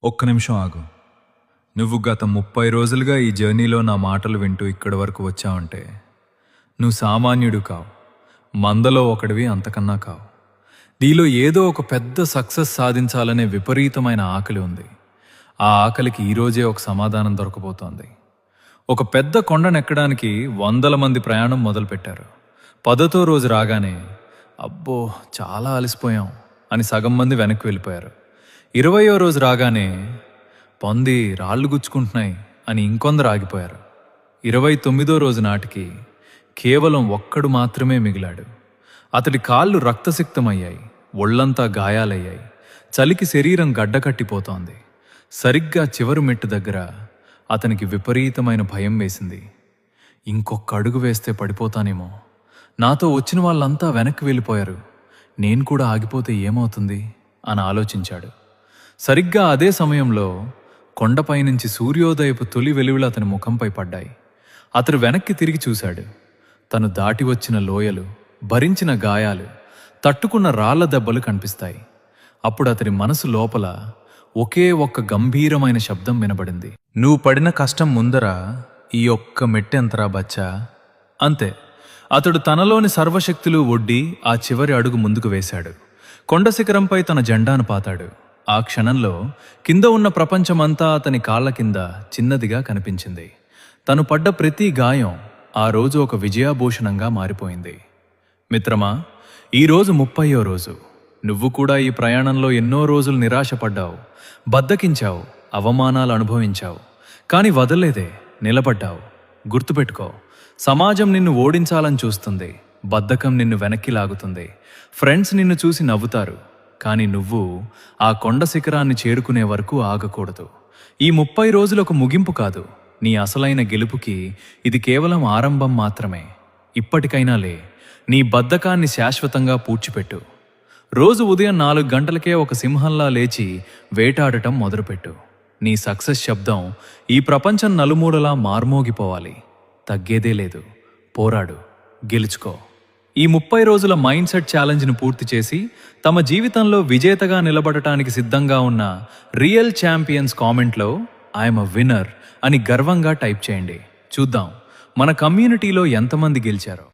ఒక్క నిమిషం ఆగు. నువ్వు గత 30 రోజులుగా ఈ జర్నీలో నా మాటలు వింటూ ఇక్కడి వరకు వచ్చావంటే నువ్వు సామాన్యుడు కావు, మందలో ఒకడివి, అంతకన్నా కావు. నీలో ఏదో ఒక పెద్ద సక్సెస్ సాధించాలనే విపరీతమైన ఆకలి ఉంది. ఆ ఆకలికి ఈరోజే ఒక సమాధానం దొరకబోతోంది. ఒక పెద్ద కొండనెక్కడానికి 100 మంది ప్రయాణం మొదలుపెట్టారు. 10వ రోజు రాగానే అబ్బో చాలా అలసిపోయాం అని సగం మంది వెనక్కి వెళ్ళిపోయారు. 20వ రోజు రాగానే పొంది రాళ్ళు గుచ్చుకుంటున్నాయి అని ఇంకొందరు ఆగిపోయారు. 29వ రోజు నాటికి కేవలం ఒక్కడు మాత్రమే మిగిలాడు. అతడి కాళ్ళు రక్తసిక్తమయ్యాయి, ఒళ్లంతా గాయాలయ్యాయి, చలికి శరీరం గడ్డకట్టిపోతోంది. సరిగ్గా చివరి మెట్టు దగ్గర అతనికి విపరీతమైన భయం వేసింది. ఇంకొక అడుగు వేస్తే పడిపోతానేమో, నాతో వచ్చిన వాళ్ళంతా వెనక్కి వెళ్ళిపోయారు, నేను కూడా ఆగిపోతే ఏమవుతుంది అని ఆలోచించాడు. సరిగ్గా అదే సమయంలో కొండపై నుంచి సూర్యోదయపు తొలి వెలుగులు అతని ముఖంపై పడ్డాయి. అతడు వెనక్కి తిరిగి చూశాడు. తను దాటి వచ్చిన లోయలు, భరించిన గాయాలు, తట్టుకున్న రాళ్ల దెబ్బలు కనిపిస్తాయి. అప్పుడు అతడి మనసు లోపల ఒకే ఒక్క గంభీరమైన శబ్దం వినబడింది. నువ్వు పడిన కష్టం ముందర ఈ ఒక్క మెట్టెంతరా బచ్చా. అంతే. అతడు తనలోని సర్వశక్తులు ఒడ్డి ఆ చివరి అడుగు ముందుకు వేశాడు. కొండ శిఖరంపై తన జెండాను పాతాడు. ఆ క్షణంలో కింద ఉన్న ప్రపంచమంతా అతని కాళ్ల కింద చిన్నదిగా కనిపించింది. తను పడ్డ ప్రతి గాయం ఆ రోజు ఒక విజయాభూషణంగా మారిపోయింది. మిత్రమా, ఈరోజు 30వ రోజు. నువ్వు కూడా ఈ ప్రయాణంలో ఎన్నో రోజులు నిరాశపడ్డావు, బద్దకించావు, అవమానాలు అనుభవించావు. కానీ వదల్లేదే, నిలబడ్డావు. గుర్తుపెట్టుకో, సమాజం నిన్ను ఓడించాలని చూస్తుంది, బద్ధకం నిన్ను వెనక్కి లాగుతుంది, ఫ్రెండ్స్ నిన్ను చూసి నవ్వుతారు. కానీ నువ్వు ఆ కొండ శిఖరాన్ని చేరుకునే వరకు ఆగకూడదు. ఈ 30 రోజులకు ముగింపు కాదు, నీ అసలైన గెలుపుకి ఇది కేవలం ఆరంభం మాత్రమే. ఇప్పటికైనా లే, నీ బద్ధకాన్ని శాశ్వతంగా పూడ్చిపెట్టు. రోజు ఉదయం 4 గంటలకే ఒక సింహంలా లేచి వేటాడటం మొదలుపెట్టు. నీ సక్సెస్ శబ్దం ఈ ప్రపంచం నలుమూలలా మార్మోగిపోవాలి. తగ్గేదే లేదు. పోరాడు, గెలుచుకో. ఈ 30 రోజుల మైండ్ సెట్ ఛాలెంజ్ను పూర్తి చేసి తమ జీవితంలో విజేతగా నిలబడటానికి సిద్ధంగా ఉన్న రియల్ ఛాంపియన్స్ కామెంట్లో ఐఎమ్ అ విన్నర్ అని గర్వంగా టైప్ చేయండి. చూద్దాం మన కమ్యూనిటీలో ఎంతమంది గెలిచారో.